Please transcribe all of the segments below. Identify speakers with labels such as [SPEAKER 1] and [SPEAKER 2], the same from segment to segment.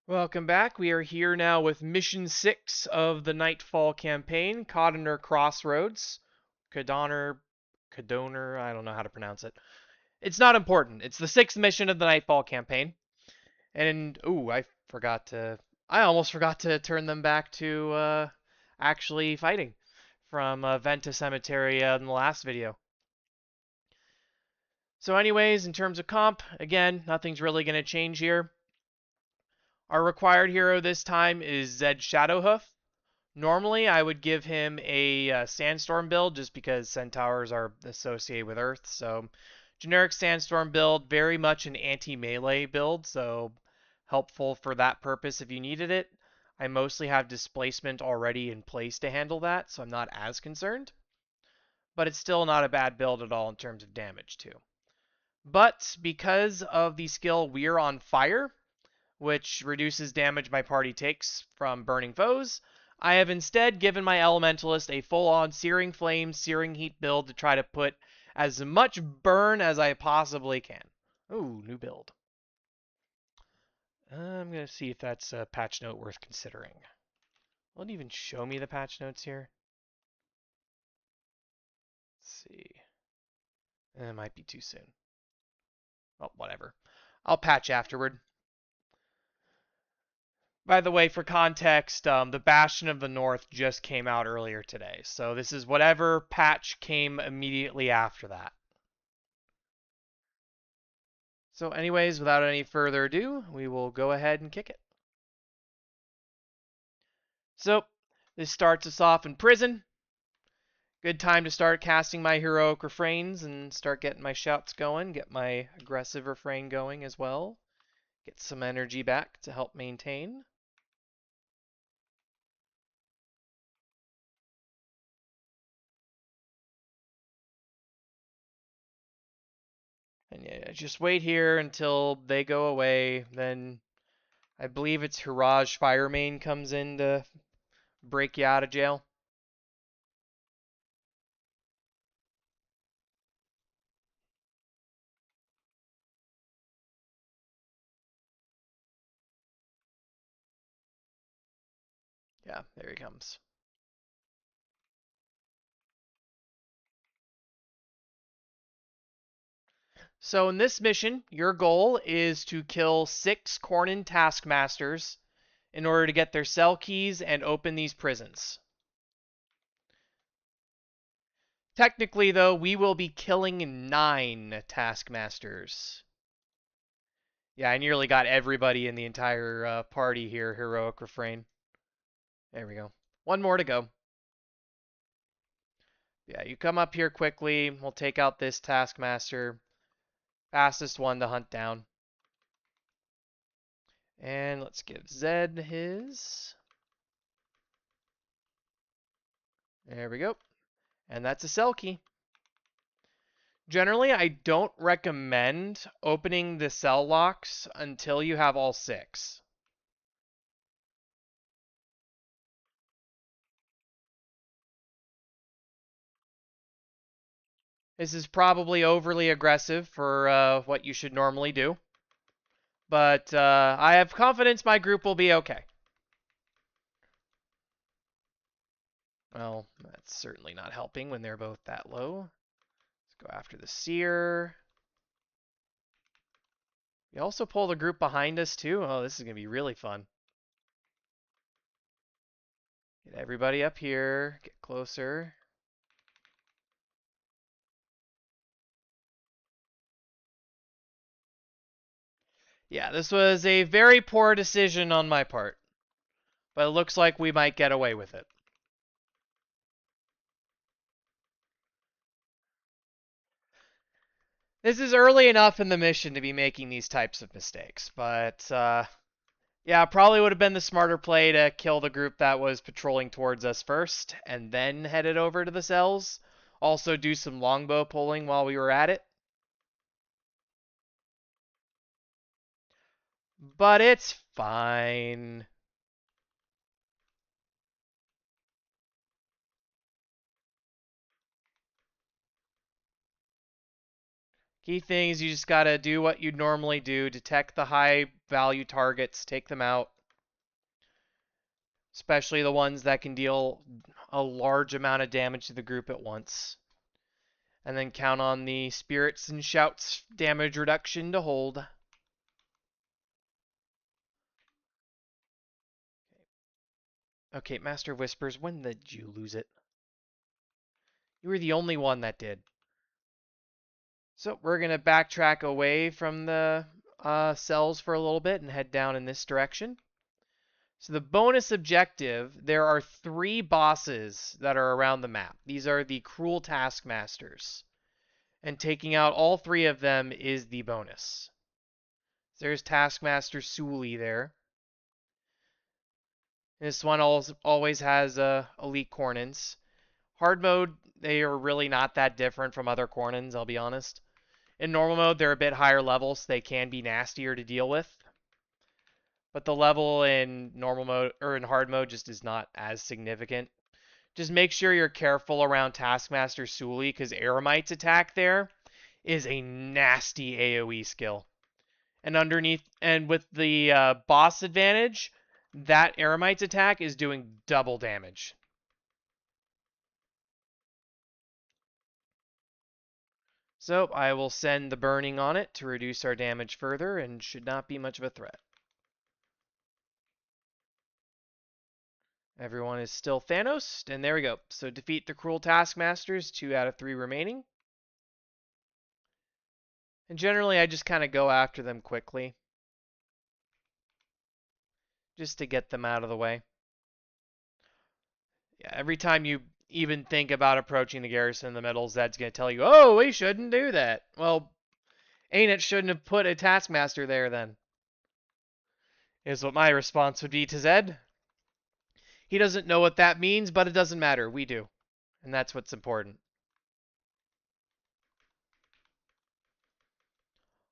[SPEAKER 1] Welcome back. We are here now with Mission 6 of the Nightfall campaign, Kodonur Crossroads. Kodonur, I don't know how to pronounce it. It's not important. It's the 6th mission of the Nightfall campaign. And, ooh, I almost forgot to turn them back to, actually fighting from Venta Cemetery in the last video. So anyways, in terms of comp, again, nothing's really going to change here. Our required hero this time is Zhed Shadowhoof. Normally, I would give him a Sandstorm build just because Centaurs are associated with Earth. So, generic Sandstorm build, very much an anti-melee build, so helpful for that purpose if you needed it. I mostly have displacement already in place to handle that, so I'm not as concerned. But it's still not a bad build at all in terms of damage, too. But because of the skill We're on Fire, which reduces damage my party takes from burning foes, I have instead given my Elementalist a full-on Searing Flame, Searing Heat build to try to put as much burn as I possibly can. Ooh, new build. I'm going to see if that's a patch note worth considering. Will it even show me the patch notes here? Let's see. It might be too soon. Oh, whatever. I'll patch afterward. By the way, for context, the Bastion of the North just came out earlier today, so this is whatever patch came immediately after that. So anyways, without any further ado, we will go ahead and kick it. So, this starts us off in prison. Good time to start casting my heroic refrains and start getting my shouts going, get my aggressive refrain going as well. Get some energy back to help maintain. And yeah, just wait here until they go away. Then I believe it's Hiraj Firemain comes in to break you out of jail. Yeah, there he comes. So in this mission, your goal is to kill 6 Cornin Taskmasters in order to get their cell keys and open these prisons. Technically, though, we will be killing 9 Taskmasters. Yeah, I nearly got everybody in the entire party here, heroic refrain. There we go. One more to go. Yeah, you come up here quickly. We'll take out this Taskmaster. Fastest one to hunt down. And let's give Zhed his. There we go. And that's a cell key. Generally, I don't recommend opening the cell locks until you have all 6. This is probably overly aggressive for what you should normally do. But I have confidence my group will be okay. Well, that's certainly not helping when they're both that low. Let's go after the Seer. We also pull the group behind us too. Oh, this is going to be really fun. Get everybody up here. Get closer. Yeah, this was a very poor decision on my part. But it looks like we might get away with it. This is early enough in the mission to be making these types of mistakes. But, yeah, probably would have been the smarter play to kill the group that was patrolling towards us first, and then head it over to the cells. Also do some longbow pulling while we were at it. But it's fine. Key thing is you just gotta do what you'd normally do. Detect the high value targets, take them out. especially the ones that can deal a large amount of damage to the group at once. And then count on the Spirits and Shouts damage reduction to hold. Okay, Master of Whispers, when did you lose it? You were the only one that did. So we're going to backtrack away from the cells for a little bit and head down in this direction. So the bonus objective, there are 3 bosses that are around the map. These are the Cruel Taskmasters. And taking out all 3 of them is the bonus. There's Taskmaster Suli there. This one always has elite Cornins. Hard mode, they are really not that different from other Cornins, I'll be honest. In normal mode, they're a bit higher level, so they can be nastier to deal with. But the level in normal mode or in hard mode just is not as significant. Just make sure you're careful around Taskmaster Suli, because Eremite's attack there is a nasty AoE skill. And underneath, and with the boss advantage, that Eremite's attack is doing double damage. So I will send the burning on it to reduce our damage further and should not be much of a threat. Everyone is still Thanos, and there we go. So defeat the Cruel Taskmasters, 2 out of 3 remaining. And generally I just kind of go after them quickly, just to get them out of the way. Yeah, every time you even think about approaching the garrison in the middle, Zed's going to tell you, oh, we shouldn't do that. Well, ain't it shouldn't have put a Taskmaster there then? Is what my response would be to Zed. He doesn't know what that means, but it doesn't matter. We do. And that's what's important.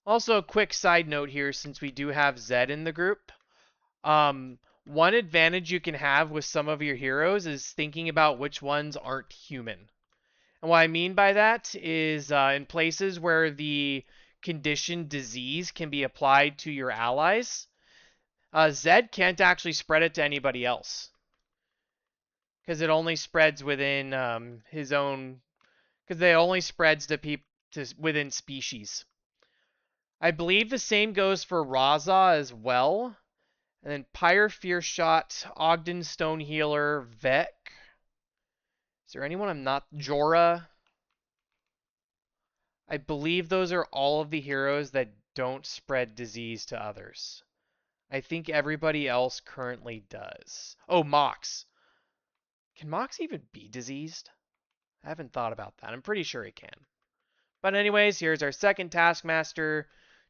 [SPEAKER 1] Also, a quick side note here, since we do have Zed in the group. One advantage you can have with some of your heroes is thinking about which ones aren't human. And what I mean by that is in places where the condition disease can be applied to your allies, Zed can't actually spread it to anybody else. Because it only spreads within his own... Because it only spreads to people within species. I believe the same goes for Razah as well. And then Pyre, Fierce Shot, Ogden, Stone Healer, Vec. Is there anyone I'm not... Jorah? I believe those are all of the heroes that don't spread disease to others. I think everybody else currently does. Oh, Mox. Can Mox even be diseased? I haven't thought about that. I'm pretty sure he can. But anyways, here's our second Taskmaster,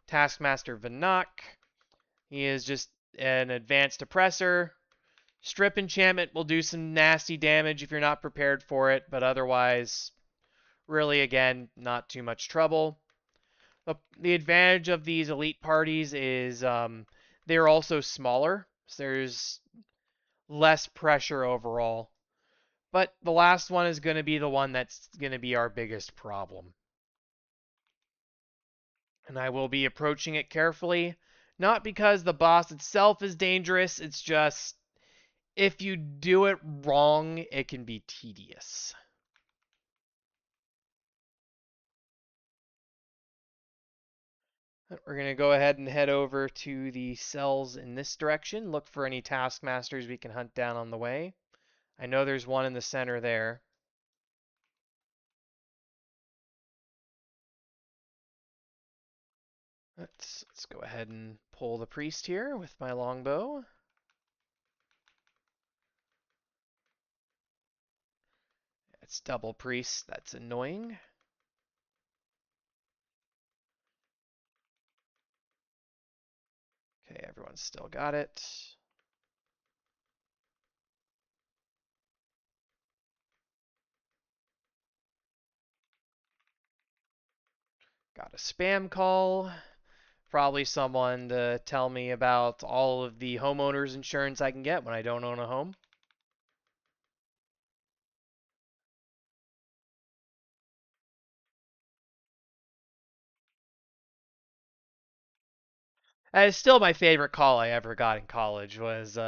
[SPEAKER 1] Taskmaster Vinok. He is just an advanced oppressor. Strip enchantment will do some nasty damage if you're not prepared for it, but otherwise, really, again, not too much trouble. The advantage of these elite parties is they're also smaller, so there's less pressure overall. But the last one is going to be the one that's going to be our biggest problem. And I will be approaching it carefully, not because the boss itself is dangerous, it's just if you do it wrong, it can be tedious. We're going to go ahead and head over to the cells in this direction, look for any Taskmasters we can hunt down on the way. I know there's one in the center there. Let's go ahead and pull the priest here with my longbow. It's double priest, that's annoying. Okay, everyone's still got it. Got a spam call. Probably someone to tell me about all of the homeowner's insurance I can get when I don't own a home. That is still my favorite call I ever got in college was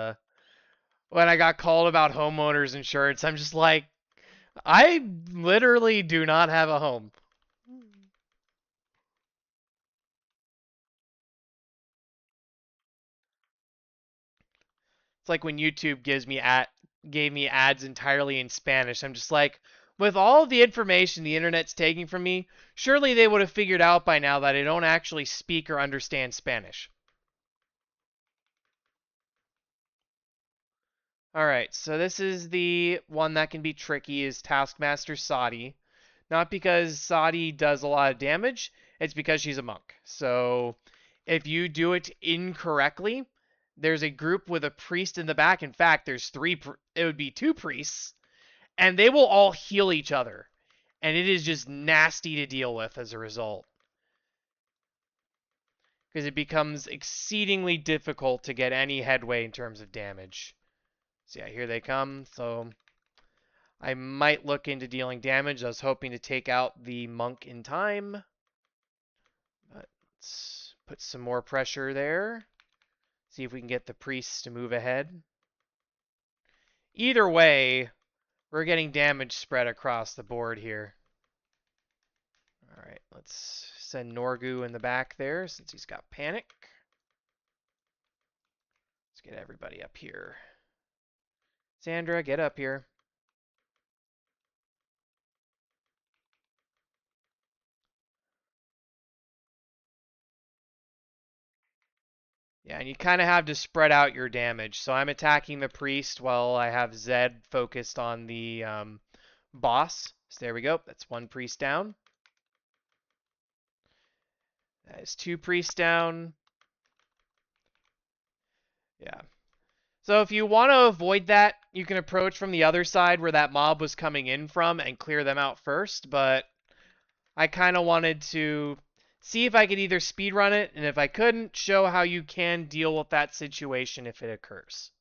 [SPEAKER 1] when I got called about homeowners insurance, I'm just like, I literally do not have a home. It's like when YouTube gave me ads entirely in Spanish. I'm just like, with all of the information the internet's taking from me, surely they would have figured out by now that I don't actually speak or understand Spanish. Alright, so this is the one that can be tricky, is Taskmaster Sadi. Not because Sadi does a lot of damage, it's because she's a monk. So if you do it incorrectly, there's a group with a priest in the back. In fact, there's it would be two priests, and they will all heal each other. And it is just nasty to deal with as a result. Because it becomes exceedingly difficult to get any headway in terms of damage. So yeah, here they come. So I might look into dealing damage. I was hoping to take out the monk in time. But let's put some more pressure there. See if we can get the priests to move ahead. Either way, we're getting damage spread across the board here. Alright, let's send Norgu in the back there since he's got panic. Let's get everybody up here. Xandra, get up here. Yeah, and you kind of have to spread out your damage. So I'm attacking the priest while I have Zhed focused on the boss. So there we go. That's one priest down. That is two priests down. Yeah. So if you want to avoid that, you can approach from the other side where that mob was coming in from and clear them out first, but I kind of wanted to see if I could either speedrun it, and if I couldn't, show how you can deal with that situation if it occurs.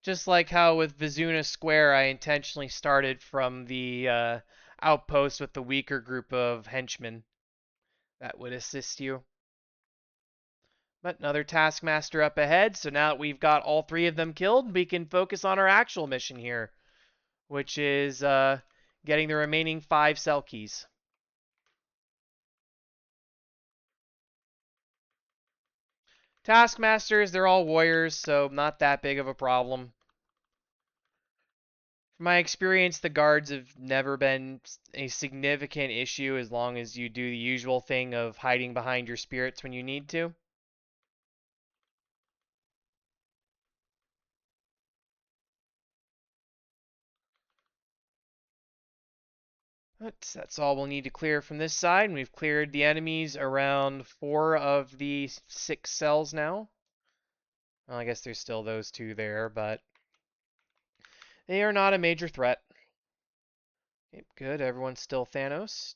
[SPEAKER 1] Just like how with Vizuna Square, I intentionally started from the outpost with the weaker group of henchmen that would assist you. But another Taskmaster up ahead, so now that we've got all three of them killed, we can focus on our actual mission here, which is getting the remaining 5 cell keys. Taskmasters, they're all warriors, so not that big of a problem. From my experience, the guards have never been a significant issue as long as you do the usual thing of hiding behind your spirits when you need to. But that's all we'll need to clear from this side, and we've cleared the enemies around 4 of the 6 cells now. Well, I guess there's still those 2 there, but they are not a major threat. Okay, good, everyone's still Thanos.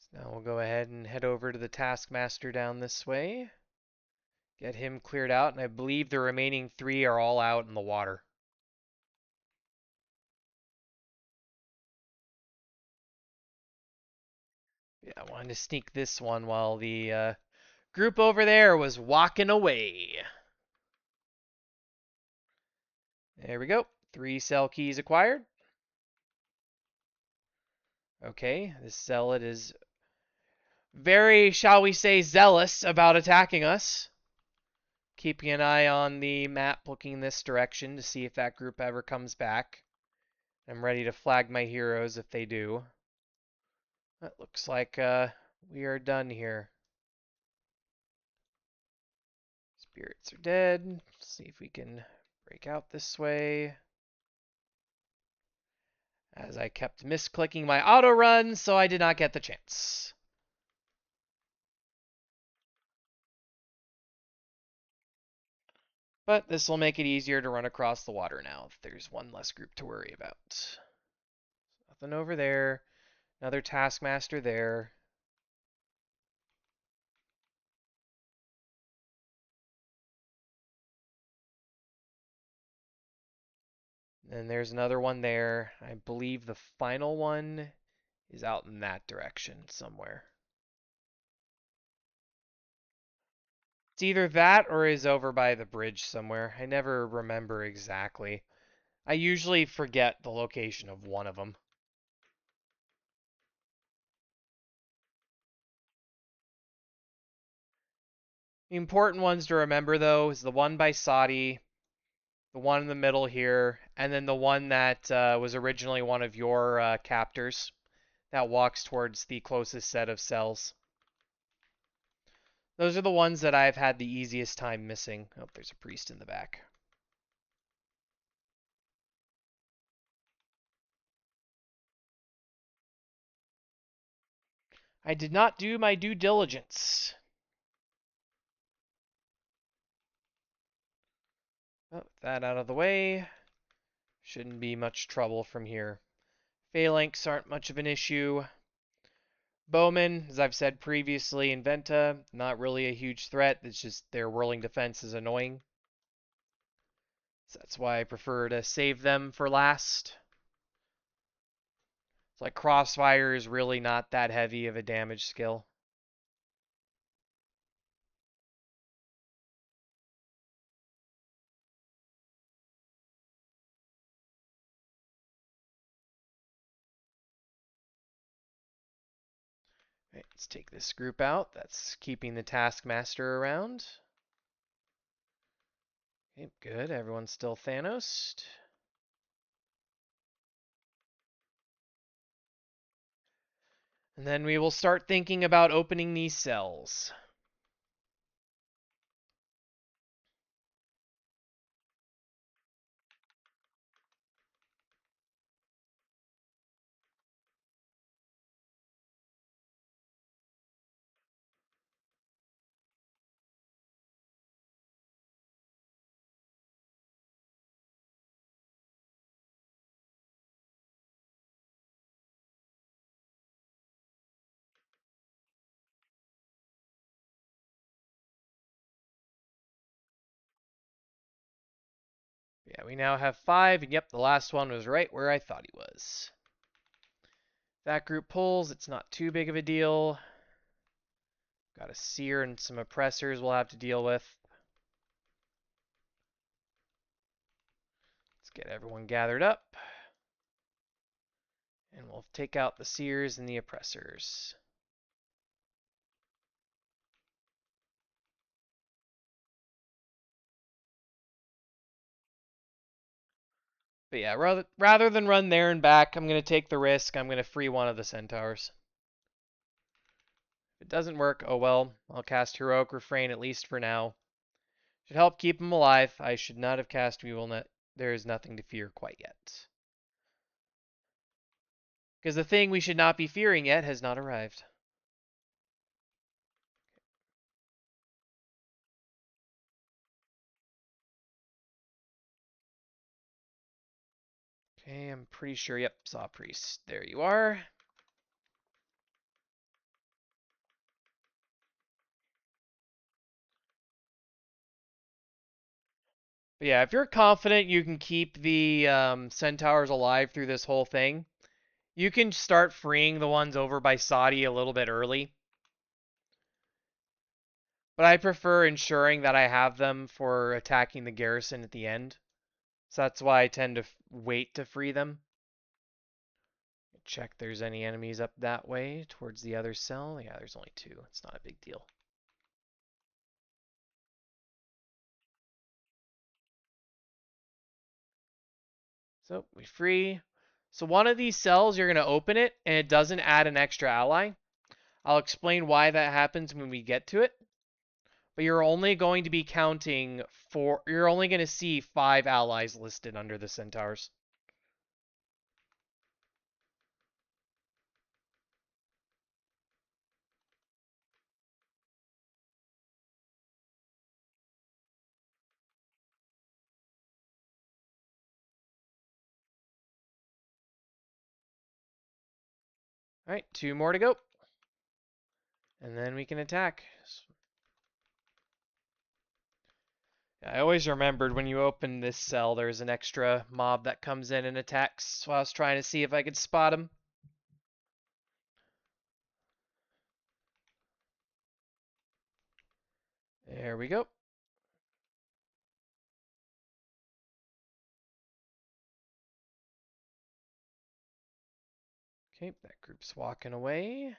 [SPEAKER 1] So now we'll go ahead and head over to the Taskmaster down this way. Get him cleared out, and I believe the remaining 3 are all out in the water. Yeah, I wanted to sneak this one while the group over there was walking away. There we go. 3 cell keys acquired. Okay, this zealot is very, shall we say, zealous about attacking us. Keeping an eye on the map, looking this direction to see if that group ever comes back. I'm ready to flag my heroes if they do. That looks like we are done here. Spirits are dead. Let's see if we can break out this way. As I kept misclicking my auto run, so I did not get the chance. But this will make it easier to run across the water now. There's one less group to worry about. Nothing over there. Another Taskmaster there. And there's another one there. I believe the final one is out in that direction somewhere. It's either that or is over by the bridge somewhere. I never remember exactly. I usually forget the location of one of them. The important ones to remember, though, is the one by Saudi, the one in the middle here, and then the one that was originally one of your captors that walks towards the closest set of cells. Those are the ones that I've had the easiest time missing. Oh, there's a priest in the back. I did not do my due diligence. Oh, that out of the way. Shouldn't be much trouble from here. Phalanx aren't much of an issue. Bowmen, as I've said previously, in Venta, not really a huge threat. It's just their whirling defense is annoying. So that's why I prefer to save them for last. It's like Crossfire is really not that heavy of a damage skill. Right, let's take this group out. That's keeping the Taskmaster around. Okay, good. Everyone's still Thanos. And then we will start thinking about opening these cells. Yeah, we now have 5, and yep, the last one was right where I thought he was. That group pulls, it's not too big of a deal. Got a seer and some oppressors we'll have to deal with. Let's get everyone gathered up. And we'll take out the seers and the oppressors. But yeah, rather than run there and back, I'm going to take the risk. I'm going to free one of the centaurs. If it doesn't work, oh well. I'll cast Heroic Refrain at least for now. Should help keep him alive. I should not have cast Weevil Net. There is nothing to fear quite yet. Because the thing we should not be fearing yet has not arrived. Okay, I'm pretty sure, yep, Saw Priest. There you are. But yeah, if you're confident you can keep the centaurs alive through this whole thing, you can start freeing the ones over by Saudi a little bit early. But I prefer ensuring that I have them for attacking the garrison at the end. So that's why I tend to wait to free them. Check there's any enemies up that way towards the other cell. Yeah, there's only 2. It's not a big deal. So we free. So one of these cells, you're going to open it, and it doesn't add an extra ally. I'll explain why that happens when we get to it. But you're only going to be counting you're only going to see 5 allies listed under the centaurs. Alright, 2 more to go. And then we can attack. I always remembered when you open this cell, there's an extra mob that comes in and attacks. So I was trying to see if I could spot him. There we go. Okay, that group's walking away.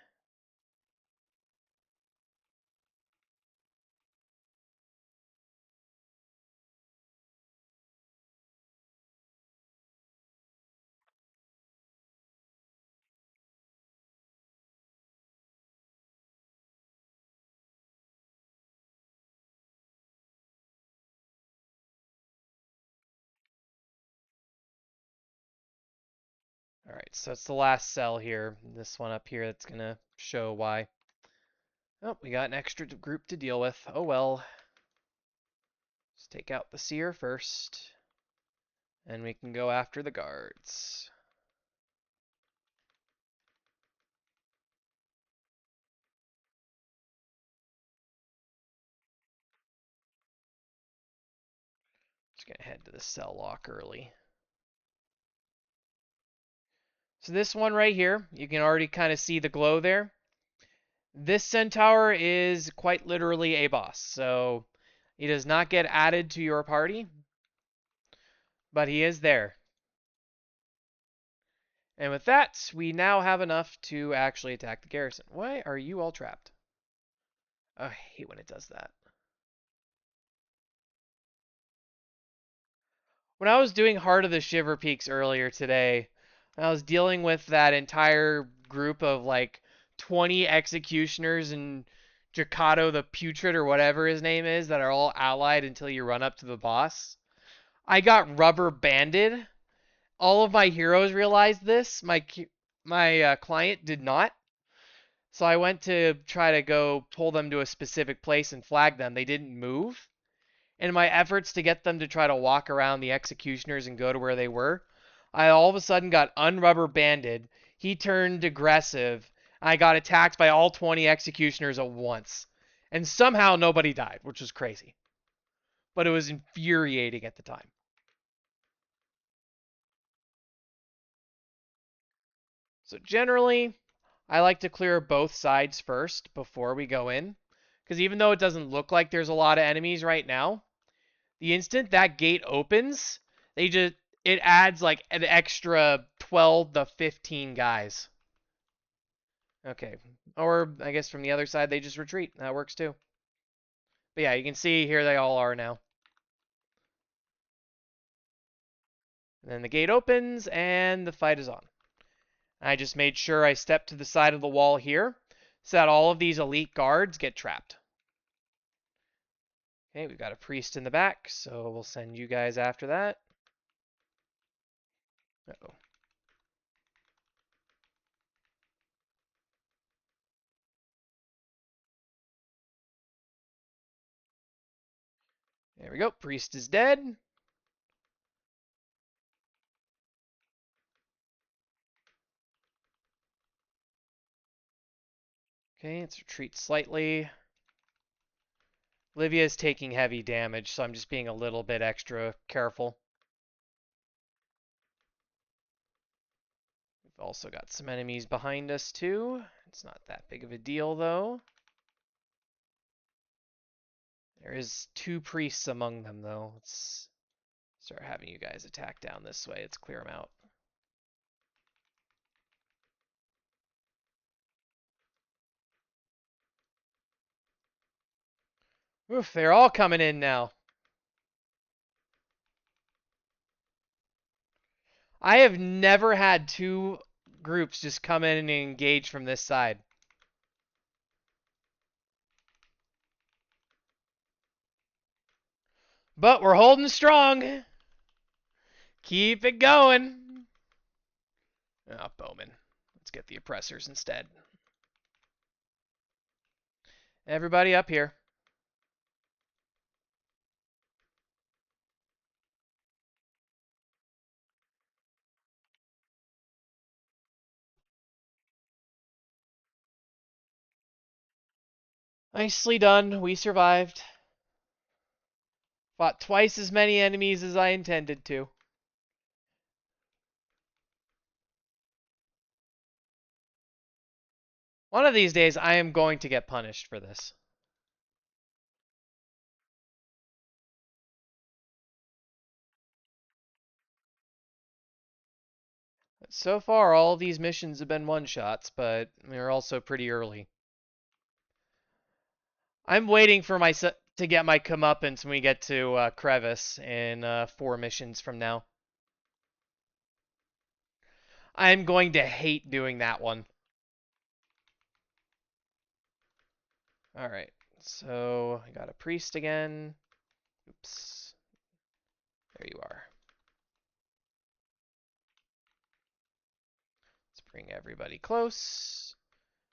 [SPEAKER 1] Alright, so it's the last cell here. This one up here that's going to show why. Oh, we got an extra group to deal with. Oh well. Let's take out the seer first. And we can go after the guards. Just going to head to the cell lock early. So this one right here, you can already kind of see the glow there. This centaur is quite literally a boss. So he does not get added to your party, but he is there. And with that, we now have enough to actually attack the garrison. Why are you all trapped? Oh, I hate when it does that. When I was doing Heart of the Shiver Peaks earlier today, I was dealing with that entire group of like 20 executioners and Jakato the Putrid or whatever his name is that are all allied until you run up to the boss. I got rubber banded. All of my heroes realized this. My client did not. So I went to try to go pull them to a specific place and flag them. They didn't move. In my efforts to get them to try to walk around the executioners and go to where they were, I all of a sudden got unrubber banded. He turned aggressive. I got attacked by all 20 executioners at once. And somehow nobody died, which was crazy. But it was infuriating at the time. So generally, I like to clear both sides first before we go in. Because even though it doesn't look like there's a lot of enemies right now, the instant that gate opens, it adds like an extra 12 to 15 guys. Okay. Or I guess from the other side they just retreat. That works too. But yeah, you can see here they all are now. And then the gate opens and the fight is on. I just made sure I stepped to the side of the wall here so that all of these elite guards get trapped. Okay, we've got a priest in the back, so we'll send you guys after that. Uh-oh. There we go. Priest is dead. Okay, let's retreat slightly. Livia is taking heavy damage, so I'm just being a little bit extra careful. We've also got some enemies behind us, too. It's not that big of a deal, though. There is 2 priests among them, though. Let's start having you guys attack down this way. Let's clear them out. Oof, they're all coming in now. I have never had 2 groups just come in and engage from this side. But we're holding strong. Keep it going. Oh, Bowman. Let's get the oppressors instead. Everybody up here. Nicely done. We survived. Fought twice as many enemies as I intended to. One of these days, I am going to get punished for this. So far, all of these missions have been one-shots, but they're also pretty early. I'm waiting for to get my comeuppance when we get to Crevice in 4 missions from now. I'm going to hate doing that one. Alright, so I got a priest again. Oops. There you are. Let's bring everybody close.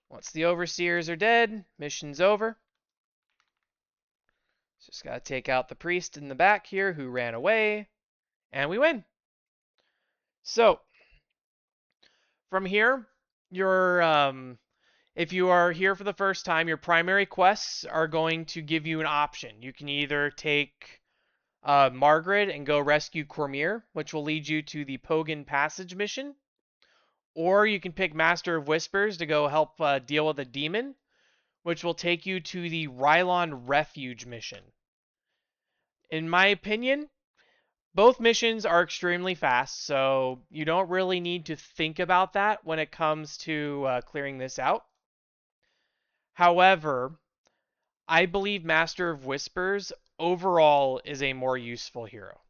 [SPEAKER 1] Once the overseers are dead, mission's over. Just gotta take out the priest in the back here who ran away, and we win. So, from here, if you are here for the first time, your primary quests are going to give you an option. You can either take Margaret and go rescue Cormier, which will lead you to the Pogan Passage mission, or you can pick Master of Whispers to go help deal with a demon, which will take you to the Rylon Refuge mission. In my opinion, both missions are extremely fast, so you don't really need to think about that when it comes to clearing this out. However, I believe Master of Whispers overall is a more useful hero.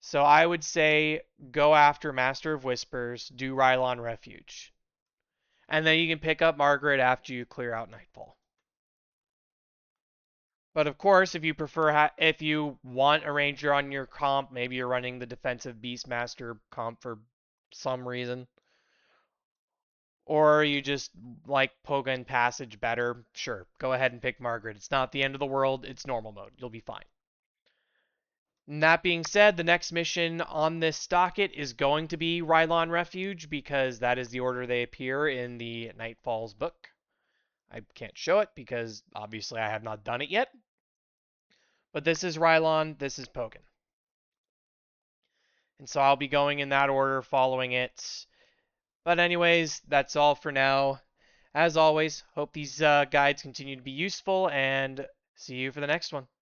[SPEAKER 1] So I would say go after Master of Whispers, do Rylon Refuge. And then you can pick up Margaret after you clear out Nightfall. But of course, if you want a ranger on your comp, maybe you're running the defensive Beastmaster comp for some reason, or you just like Pogan Passage better, sure, go ahead and pick Margaret. It's not the end of the world, it's normal mode. You'll be fine. And that being said, the next mission on this docket is going to be Rylon Refuge, because that is the order they appear in the Nightfall's book. I can't show it because obviously I have not done it yet. But this is Rylon, this is Pogan. And so I'll be going in that order, following it. But anyways, that's all for now. As always, hope these guides continue to be useful, and see you for the next one.